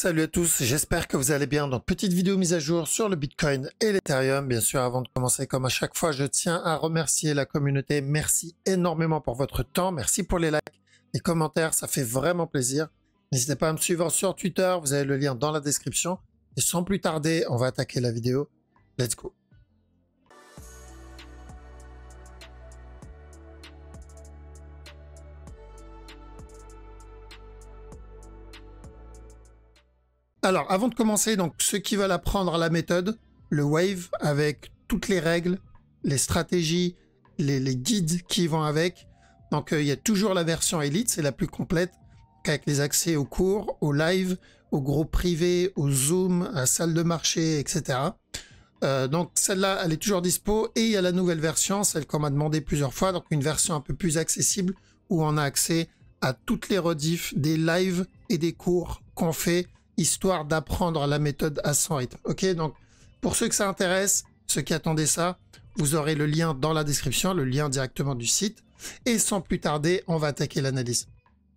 Salut à tous, j'espère que vous allez bien. Donc, petite vidéo mise à jour sur le Bitcoin et l'Ethereum. Bien sûr, avant de commencer, comme à chaque fois, je tiens à remercier la communauté. Merci énormément pour votre temps. Merci pour les likes, les commentaires, ça fait vraiment plaisir. N'hésitez pas à me suivre sur Twitter, vous avez le lien dans la description. Et sans plus tarder, on va attaquer la vidéo. Let's go. Alors, avant de commencer, donc ceux qui veulent apprendre la méthode, le Wave avec toutes les règles, les stratégies, les guides qui vont avec. Donc, il y a toujours la version Elite, c'est la plus complète, avec les accès aux cours, aux lives, aux groupes privés, aux Zoom, à la salle de marché, etc. Donc, celle-là, elle est toujours dispo. Et il y a la nouvelle version, celle qu'on m'a demandé plusieurs fois, donc une version un peu plus accessible, où on a accès à toutes les rediffs des lives et des cours qu'on fait, histoire d'apprendre la méthode à son rythme. Ok, donc pour ceux que ça intéresse, ceux qui attendaient ça, vous aurez le lien dans la description, le lien directement du site. Et sans plus tarder, on va attaquer l'analyse.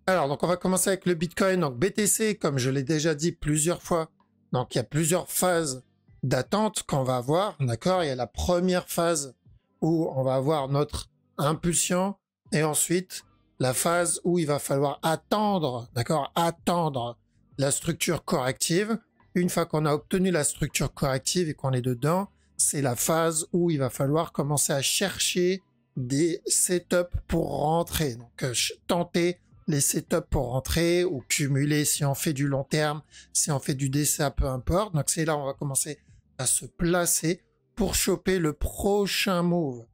Alors, donc on va commencer avec le Bitcoin. Donc BTC, comme je l'ai déjà dit plusieurs fois, donc il y a plusieurs phases d'attente qu'on va avoir, d'accord. Il y a la première phase où on va avoir notre impulsion et ensuite la phase où il va falloir attendre, d'accord, attendre la structure corrective. Une fois qu'on a obtenu la structure corrective et qu'on est dedans, c'est la phase où il va falloir commencer à chercher des setups pour rentrer. Donc, tenter les setups pour rentrer ou cumuler si on fait du long terme, si on fait du DCA, peu importe. Donc, c'est là où on va commencer à se placer pour choper le prochain move.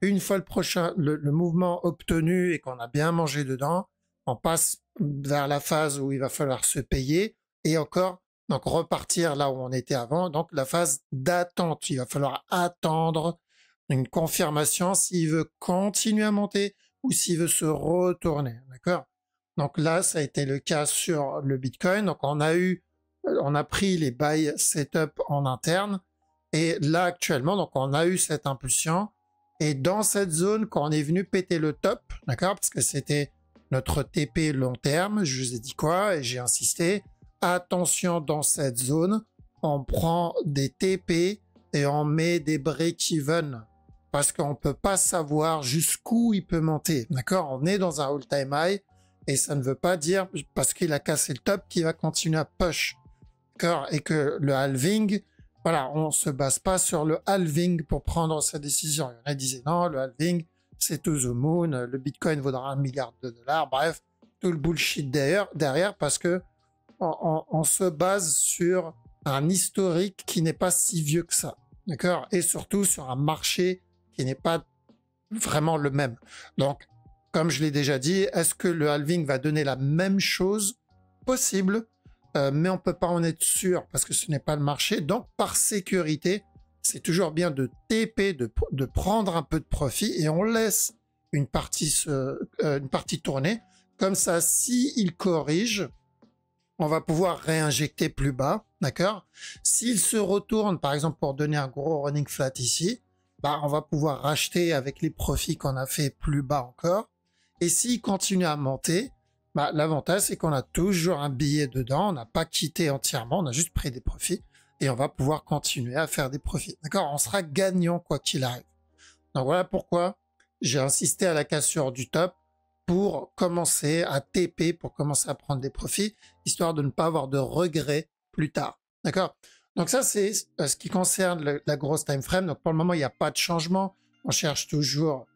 Une fois le mouvement obtenu et qu'on a bien mangé dedans, on passe vers la phase où il va falloir se payer et encore donc repartir là où on était avant, donc la phase d'attente. Il va falloir attendre une confirmation s'il veut continuer à monter ou s'il veut se retourner, d'accord. Donc là, ça a été le cas sur le Bitcoin. Donc on a pris les buy setup en interne et là actuellement, donc on a eu cette impulsion et dans cette zone, quand on est venu péter le top, d'accord, parce que c'était notre TP long terme, je vous ai dit quoi et j'ai insisté. Attention, dans cette zone, on prend des TP et on met des break-even parce qu'on peut pas savoir jusqu'où il peut monter. D'accord, on est dans un all-time high et ça ne veut pas dire parce qu'il a cassé le top qu'il va continuer à push. D'accord, et que le halving, voilà, on se base pas sur le halving pour prendre sa décision. Il y en a qui disaient non, le halving c'est to the moon, le Bitcoin vaudra 1 milliard de dollars, bref, tout le bullshit derrière parce que on se base sur un historique qui n'est pas si vieux que ça, d'accord, et surtout sur un marché qui n'est pas vraiment le même. Donc, comme je l'ai déjà dit, est-ce que le halving va donner la même chose? Possible, mais on peut pas en être sûr parce que ce n'est pas le marché. Donc, par sécurité, c'est toujours bien de TP, de prendre un peu de profit et on laisse une partie tourner. Comme ça, si il corrige, on va pouvoir réinjecter plus bas, d'accord. S'il se retourne, par exemple, pour donner un gros running flat ici, bah, on va pouvoir racheter avec les profits qu'on a fait plus bas encore. Et s'il continue à monter, bah, l'avantage, c'est qu'on a toujours un billet dedans, on n'a pas quitté entièrement, on a juste pris des profits et on va pouvoir continuer à faire des profits, d'accord. On sera gagnant quoi qu'il arrive. Donc voilà pourquoi j'ai insisté à la cassure du top pour commencer à TP, pour commencer à prendre des profits, histoire de ne pas avoir de regrets plus tard. D'accord? Donc ça, c'est ce qui concerne la grosse time frame. Donc pour le moment, il n'y a pas de changement. On cherche toujours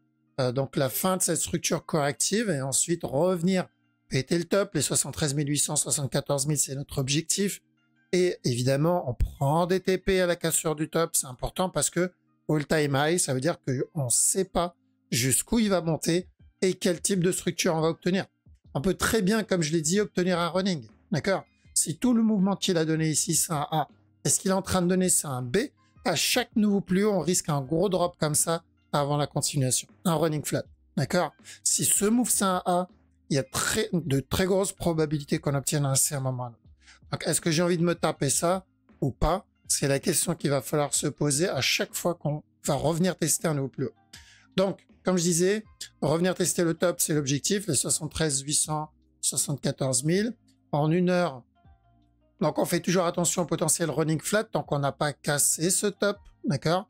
donc la fin de cette structure corrective et ensuite revenir péter le top. Les 73 800, 74 000, c'est notre objectif. Et évidemment, on prend des TP à la cassure du top. C'est important parce que all-time high, ça veut dire qu'on ne sait pas jusqu'où il va monter et quel type de structure on va obtenir. On peut très bien, comme je l'ai dit, obtenir un running. D'accord? Si tout le mouvement qu'il a donné ici, c'est un A, et ce qu'il est en train de donner, c'est un B, à chaque nouveau plus haut, on risque un gros drop comme ça avant la continuation. Un running flat. D'accord? Si ce move, c'est un A, il y a de très grosses probabilités qu'on obtienne un C à un moment. Donc, est-ce que j'ai envie de me taper ça ou pas? C'est la question qu'il va falloir se poser à chaque fois qu'on va revenir tester un nouveau plus haut. Donc, comme je disais, revenir tester le top, c'est l'objectif, les 73 800, 74 000. En une heure, Donc on fait toujours attention au potentiel running flat tant qu'on n'a pas cassé ce top, d'accord?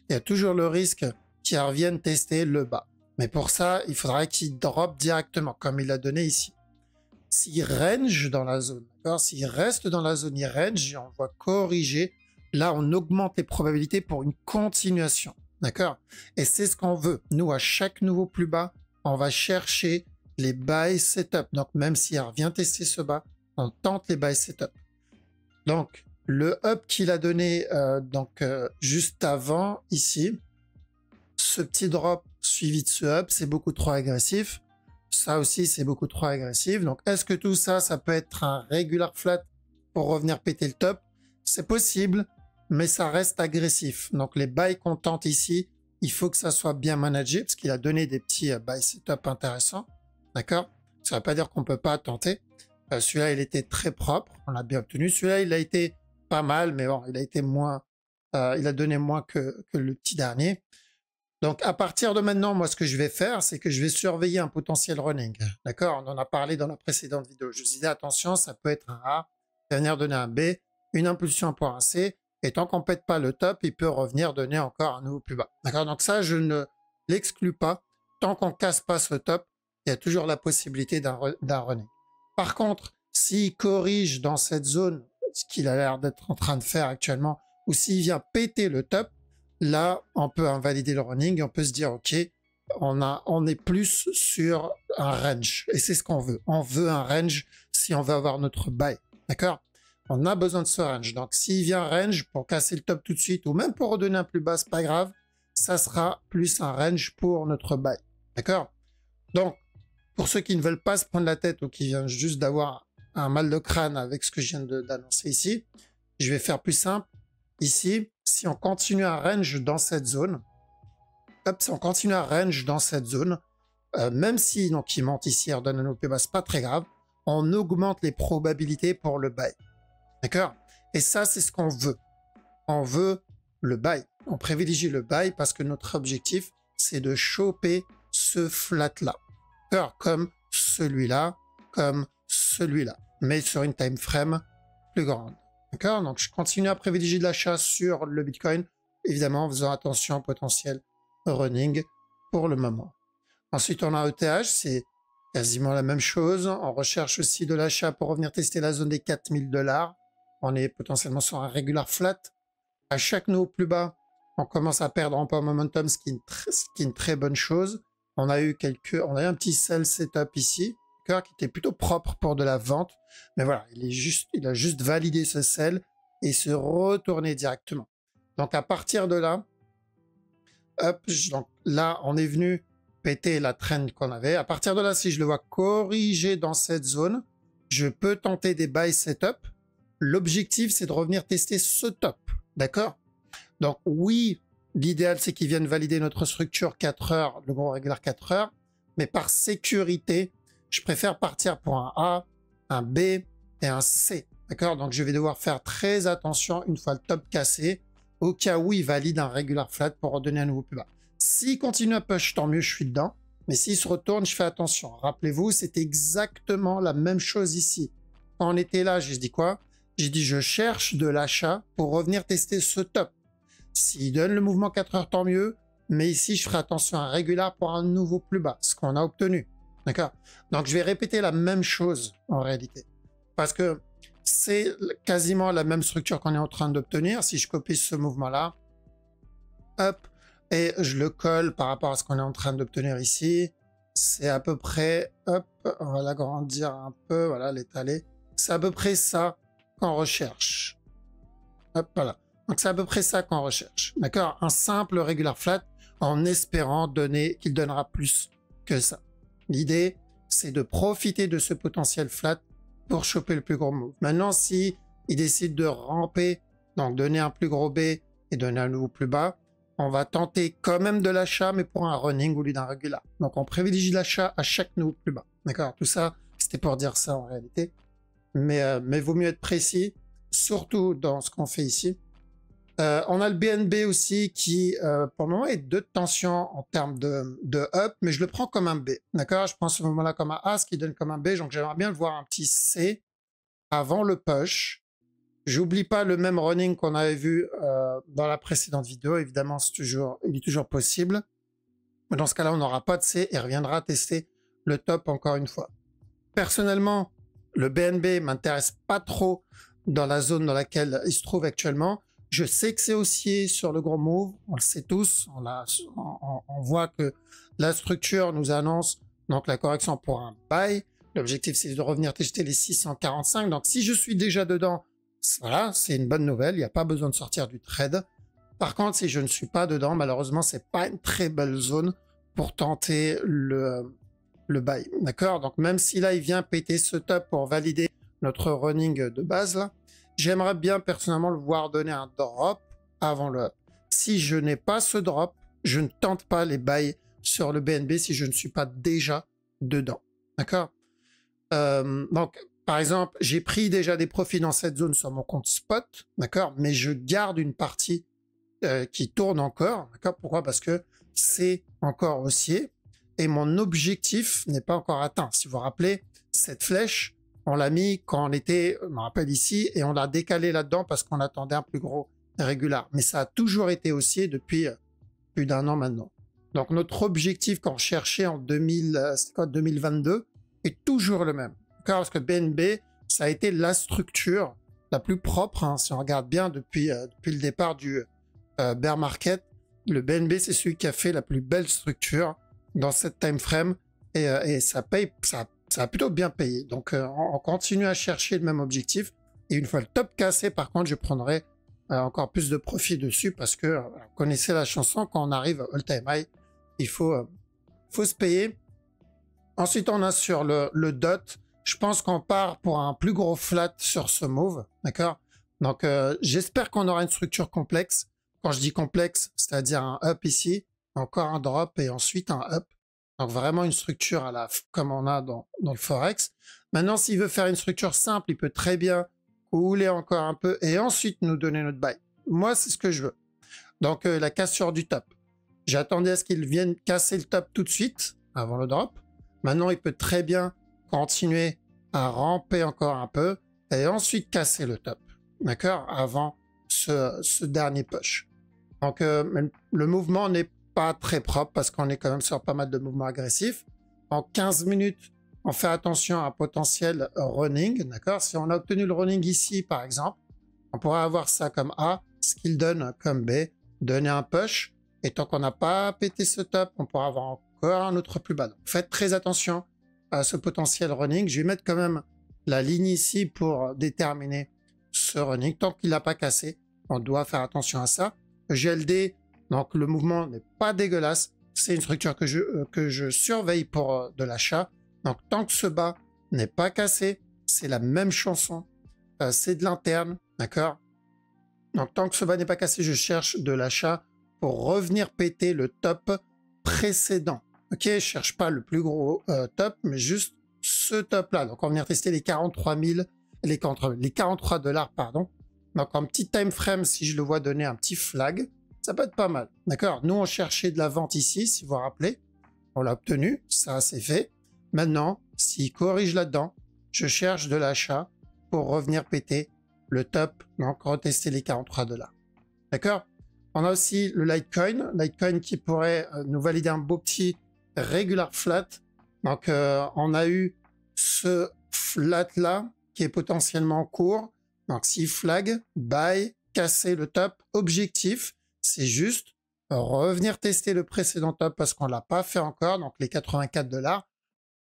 Il y a toujours le risque qu'il revienne tester le bas. Mais pour ça, il faudra qu'il drop directement, comme il a donné ici. S'il range dans la zone, d'accord? S'il reste dans la zone, il range et on va corriger. Là, on augmente les probabilités pour une continuation, d'accord? Et c'est ce qu'on veut. Nous, à chaque nouveau plus bas, on va chercher les buy setup. Donc, même s'il revient tester ce bas, on tente les buy setup. Donc, le up qu'il a donné juste avant, ici, ce petit drop suivi de ce up, c'est beaucoup trop agressif. Ça aussi, c'est beaucoup trop agressif. Donc, est-ce que tout ça, ça peut être un regular flat pour revenir péter le top? C'est possible, mais ça reste agressif. Donc, les buys qu'on tente ici, il faut que ça soit bien managé parce qu'il a donné des petits buy setup intéressants. D'accord? Ça ne veut pas dire qu'on ne peut pas tenter. Celui-là, il était très propre. On l'a bien obtenu. Celui-là, il a été pas mal, mais bon, il a été moins... il a donné moins que le petit dernier. Donc, à partir de maintenant, moi, ce que je vais faire, c'est que je vais surveiller un potentiel running. D'accord? On en a parlé dans la précédente vidéo. Je vous disais, attention, ça peut être un A, venir donner un B, une impulsion pour un C, et tant qu'on ne pète pas le top, il peut revenir donner encore un nouveau plus bas. D'accord? Donc ça, je ne l'exclus pas. Tant qu'on ne casse pas ce top, il y a toujours la possibilité d'un running. Par contre, s'il corrige dans cette zone, ce qu'il a l'air d'être en train de faire actuellement, ou s'il vient péter le top, là, on peut invalider le running et on peut se dire, OK, on est plus sur un range. Et c'est ce qu'on veut. On veut un range si on veut avoir notre buy. D'accord? On a besoin de ce range. Donc, s'il vient range pour casser le top tout de suite ou même pour redonner un plus bas, c'est pas grave. Ça sera plus un range pour notre buy. D'accord? Donc, pour ceux qui ne veulent pas se prendre la tête ou qui viennent juste d'avoir un mal de crâne avec ce que je viens d'annoncer ici, je vais faire plus simple. Ici, si on continue à range dans cette zone, si on continue à range dans cette zone, même si donc il monte ici et redonne un plus bas, c'est pas très grave, on augmente les probabilités pour le buy. D'accord? Et ça, c'est ce qu'on veut. On veut le buy. On privilégie le buy parce que notre objectif, c'est de choper ce flat-là. Comme celui-là, mais sur une time frame plus grande. D'accord? Donc, je continue à privilégier de l'achat sur le Bitcoin, évidemment en faisant attention au potentiel running pour le moment. Ensuite, on a ETH, c'est quasiment la même chose. On recherche aussi de l'achat pour revenir tester la zone des 4000 $. On est potentiellement sur un regular flat. À chaque nouveau plus bas, on commence à perdre un peu en momentum, ce qui est une très bonne chose. On a eu un petit sell setup ici, qui était plutôt propre pour de la vente. Mais voilà, il a juste validé ce sell et se retourné directement. Donc, à partir de là, donc là, on est venu péter la trend qu'on avait. À partir de là, si je le vois corriger dans cette zone, je peux tenter des buy setup. L'objectif, c'est de revenir tester ce top. D'accord? Donc, oui, l'idéal, c'est qu'ils viennent valider notre structure 4 heures, le gros régulier 4 heures. Mais par sécurité, je préfère partir pour un A, un B et un C. D'accord? Donc, je vais devoir faire très attention une fois le top cassé, au cas où il valide un regular flat pour redonner un nouveau plus bas. S'il continue à push, tant mieux, je suis dedans. Mais s'il se retourne, je fais attention. Rappelez-vous, c'était exactement la même chose ici. Quand on était là, j'ai dit quoi? J'ai dit, je cherche de l'achat pour revenir tester ce top. S'il donne le mouvement 4 heures, tant mieux. Mais ici, je ferai attention à un régulier pour un nouveau plus bas, ce qu'on a obtenu. D'accord? Donc, je vais répéter la même chose en réalité. Parce que c'est quasiment la même structure qu'on est en train d'obtenir. Si je copie ce mouvement-là, hop, et je le colle par rapport à ce qu'on est en train d'obtenir ici, c'est à peu près, hop, on va l'agrandir un peu, voilà, l'étaler. C'est à peu près ça qu'on recherche. Hop, voilà. Donc, c'est à peu près ça qu'on recherche. D'accord? Un simple regular flat en espérant qu'il donnera plus que ça. L'idée, c'est de profiter de ce potentiel flat pour choper le plus gros move. Maintenant, si il décide de ramper, donc donner un plus gros B et donner un nouveau plus bas, on va tenter quand même de l'achat, mais pour un running au lieu d'un regular. Donc, on privilégie l'achat à chaque nouveau plus bas. D'accord? Tout ça, c'était pour dire ça en réalité. Mais vaut mieux être précis, surtout dans ce qu'on fait ici. On a le BNB aussi qui, pour le moment, est de tension en termes de up, mais je le prends comme un B. D'accord? Je prends ce moment-là comme un A, ce qui donne comme un B. Donc, j'aimerais bien le voir un petit C avant le push. J'oublie pas le même running qu'on avait vu dans la précédente vidéo. Évidemment, il est toujours possible. Mais dans ce cas-là, on n'aura pas de C et reviendra tester le top encore une fois. Personnellement, le BNB m'intéresse pas trop dans la zone dans laquelle il se trouve actuellement. Je sais que c'est haussier sur le gros move, on le sait tous. On voit que la structure nous annonce donc la correction pour un buy. L'objectif, c'est de revenir tester les 645. Donc, si je suis déjà dedans, voilà, c'est une bonne nouvelle. Il n'y a pas besoin de sortir du trade. Par contre, si je ne suis pas dedans, malheureusement, c'est pas une très belle zone pour tenter le buy. D'accord? Donc, même si là, il vient péter ce top pour valider notre running de base, là, j'aimerais bien personnellement le voir donner un drop avant le up. Si je n'ai pas ce drop, je ne tente pas les buys sur le BNB si je ne suis pas déjà dedans. D'accord? Donc, par exemple, j'ai pris déjà des profits dans cette zone sur mon compte spot, d'accord? Mais je garde une partie qui tourne encore, d'accord? Pourquoi? Parce que c'est encore haussier et mon objectif n'est pas encore atteint. Si vous vous rappelez, cette flèche, on l'a mis quand on était, je me rappelle ici, et on l'a décalé là-dedans parce qu'on attendait un plus gros régular. Mais ça a toujours été haussier depuis plus d'un an maintenant. Donc notre objectif quand on cherchait en 2022 est toujours le même. Parce que BNB, ça a été la structure la plus propre, hein, si on regarde bien depuis le départ du bear market. Le BNB, c'est celui qui a fait la plus belle structure dans cette time frame et ça paye, ça a plutôt bien payé. Donc on continue à chercher le même objectif et une fois le top cassé, par contre, je prendrai encore plus de profit dessus parce que vous connaissez la chanson, quand on arrive all time high, il faut se payer. Ensuite, on a sur le DOT. Je pense qu'on part pour un plus gros flat sur ce move, d'accord? Donc, j'espère qu'on aura une structure complexe. Quand je dis complexe, c'est-à-dire un up ici, encore un drop et ensuite un up. Donc, vraiment une structure comme on a dans le Forex. Maintenant, s'il veut faire une structure simple, il peut très bien couler encore un peu et ensuite nous donner notre buy. Moi, c'est ce que je veux. Donc, la cassure du top. J'attendais à ce qu'il vienne casser le top tout de suite, avant le drop. Maintenant, il peut très bien continuer à ramper encore un peu et ensuite casser le top, d'accord, avant ce dernier push. Donc, le mouvement n'est pas très propre parce qu'on est quand même sur pas mal de mouvements agressifs. En 15 minutes, on fait attention à un potentiel running, d'accord. Si on a obtenu le running ici, par exemple, on pourrait avoir ça comme A, ce qu'il donne comme B, donner un push, et tant qu'on n'a pas pété ce top, on pourra avoir encore un autre plus bas. Donc, faites très attention à ce potentiel running. Je vais mettre quand même la ligne ici pour déterminer ce running. Tant qu'il n'a pas cassé, on doit faire attention à ça. GLD, donc le mouvement n'est pas dégueulasse. C'est une structure que je surveille pour de l'achat. Donc tant que ce bas n'est pas cassé, c'est la même chanson. C'est de l'interne, d'accord? Donc tant que ce bas n'est pas cassé, je cherche de l'achat pour revenir péter le top précédent. Ok, je cherche pas le plus gros top, mais juste ce top-là. Donc, on va venir tester les 43 000, les 43 $, pardon. Donc, en petit time frame, si je le vois donner un petit flag, ça peut être pas mal. D'accord? Nous, on cherchait de la vente ici, si vous vous rappelez. On l'a obtenu, ça, c'est fait. Maintenant, s'il corrige là-dedans, je cherche de l'achat pour revenir péter le top, donc retester les 43 $. D'accord? On a aussi le Litecoin qui pourrait nous valider un beau petit regular flat. Donc, on a eu ce flat là qui est potentiellement court. Donc, si flag, buy, casser le top, objectif, c'est juste revenir tester le précédent top parce qu'on l'a pas fait encore, donc les 84 $.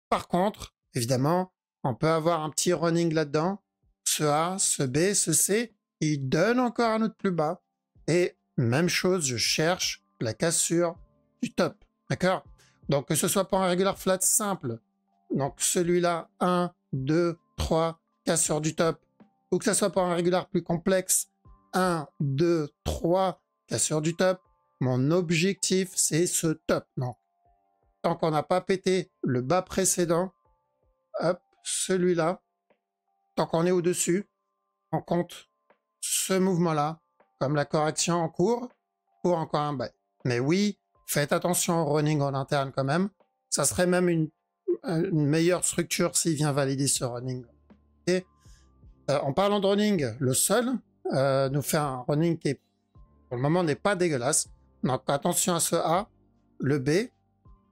Par contre, évidemment, on peut avoir un petit running là-dedans, ce A, ce B, ce C, il donne encore un autre plus bas. Et même chose, je cherche la cassure du top, d'accord? Donc, que ce soit pour un regular flat simple, donc celui-là, 1, 2, 3, cassure du top, ou que ce soit pour un regular plus complexe, 1, 2, 3, cassure du top, mon objectif, c'est ce top. Donc, tant qu'on n'a pas pété le bas précédent, hop, celui-là, tant qu'on est au-dessus, on compte ce mouvement-là comme la correction en cours pour encore un buy. Mais oui, faites attention au running en interne quand même. Ça serait même une meilleure structure s'il vient valider ce running. Et En parlant de running, le sol nous fait un running qui, pour le moment, n'est pas dégueulasse. Donc attention à ce A, le B.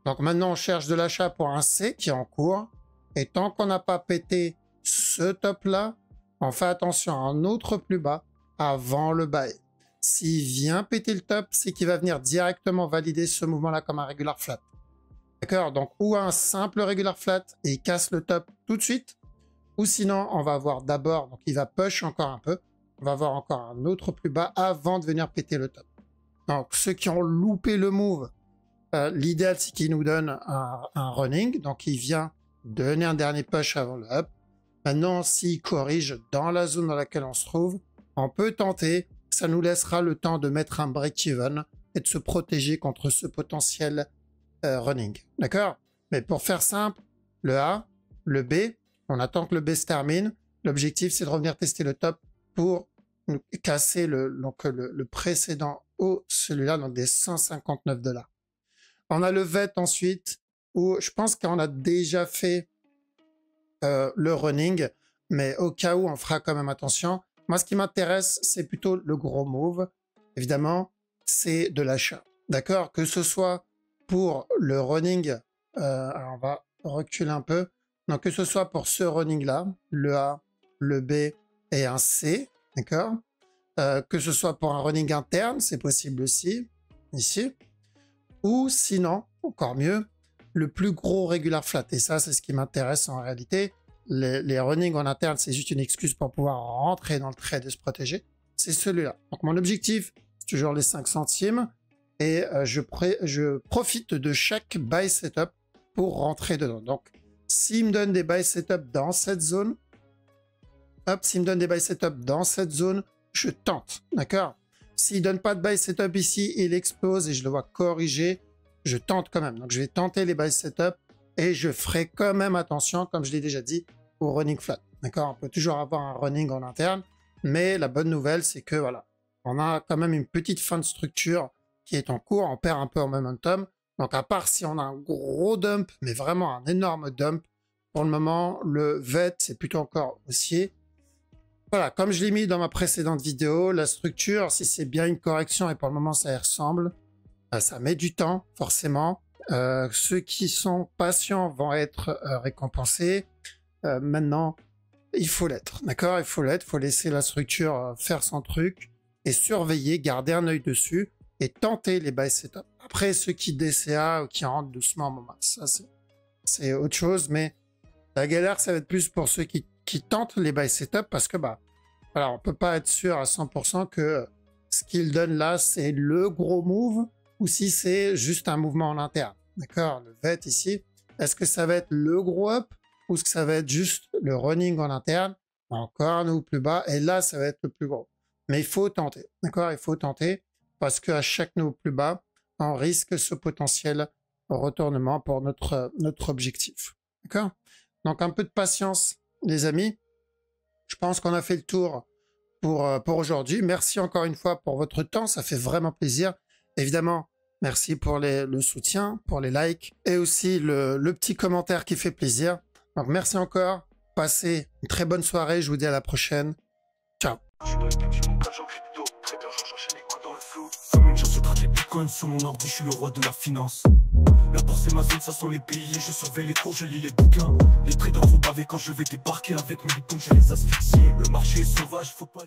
Donc maintenant, on cherche de l'achat pour un C qui est en cours. Et tant qu'on n'a pas pété ce top-là, on fait attention à un autre plus bas avant le buy. S'il vient péter le top, c'est qu'il va venir directement valider ce mouvement-là comme un regular flat. D'accord? Donc, ou un simple regular flat et il casse le top tout de suite. Ou sinon, on va avoir d'abord, donc il va push encore un peu. On va avoir encore un autre plus bas avant de venir péter le top. Donc, ceux qui ont loupé le move, l'idéal, c'est qu'il nous donne un running. Donc, il vient donner un dernier push avant le up. Maintenant, s'il corrige dans la zone dans laquelle on se trouve, on peut tenter. Ça nous laissera le temps de mettre un break-even et de se protéger contre ce potentiel running. D'accord? Mais pour faire simple, le A, le B, on attend que le B se termine. L'objectif, c'est de revenir tester le top pour casser le précédent haut, celui-là, donc des 159 $. On a le VET ensuite, où je pense qu'on a déjà fait le running, mais au cas où, on fera quand même attention. Moi, ce qui m'intéresse, c'est plutôt le gros move. Évidemment, c'est de l'achat. D'accord? Que ce soit pour le running, alors on va reculer un peu. Donc, que ce soit pour ce running-là, le A, le B et un C, d'accord? Que ce soit pour un running interne, c'est possible aussi, ici. Ou sinon, encore mieux, le plus gros regular flat. Et ça, c'est ce qui m'intéresse en réalité. Les runnings en interne, c'est juste une excuse pour pouvoir rentrer dans le trade et se protéger. C'est celui-là. Donc, mon objectif, c'est toujours les 5 centimes. Et je profite de chaque buy setup pour rentrer dedans. Donc, s'il me donne des buy setup dans cette zone, hop, s'il me donne des buy setup dans cette zone, je tente. D'accord? S'il ne donne pas de buy setup ici, il explose et je le vois corriger, je tente quand même. Donc, je vais tenter les buy setup et je ferai quand même attention, comme je l'ai déjà dit, au running flat. D'accord? On peut toujours avoir un running en interne, mais la bonne nouvelle, c'est que voilà, on a quand même une petite fin de structure qui est en cours, on perd un peu en momentum. Donc, à part si on a un gros dump, mais vraiment un énorme dump, pour le moment, le VET, c'est plutôt encore haussier. Voilà, comme je l'ai mis dans ma précédente vidéo, la structure, si c'est bien une correction, et pour le moment, ça y ressemble, ça met du temps, forcément. Ceux qui sont patients vont être récompensés. Maintenant, il faut l'être, d'accord? Il faut l'être, il faut laisser la structure faire son truc et surveiller, garder un œil dessus et tenter les buy setup. Après, ceux qui DCA ou qui rentrent doucement, bon, ça c'est autre chose, mais la galère, ça va être plus pour ceux qui tentent les buy setup parce que voilà, on peut pas être sûr à 100% que ce qu'ils donnent là, c'est le gros move ou si c'est juste un mouvement en interne. D'accord? Le VET ici, est-ce que ça va être le gros up ou est-ce que ça va être juste le running en interne? Encore un ou plus bas et là, ça va être le plus gros. Mais il faut tenter. D'accord? Il faut tenter parce qu'à chaque nouveau plus bas, on risque ce potentiel retournement pour notre objectif. D'accord? Donc, un peu de patience, les amis. Je pense qu'on a fait le tour pour aujourd'hui. Merci encore une fois pour votre temps. Ça fait vraiment plaisir. Évidemment, merci pour le soutien, pour les likes et aussi le petit commentaire qui fait plaisir. Donc, merci encore. Passez une très bonne soirée. Je vous dis à la prochaine. Ciao. Sur mon ordi, je suis le roi de la finance. La bourse c'est ma zone, ça sent les billets. Je surveille les cours, je lis les bouquins. Les traders vont baver quand je vais débarquer avec mes boutons, je vais les asphyxier. Le marché est sauvage, faut pas...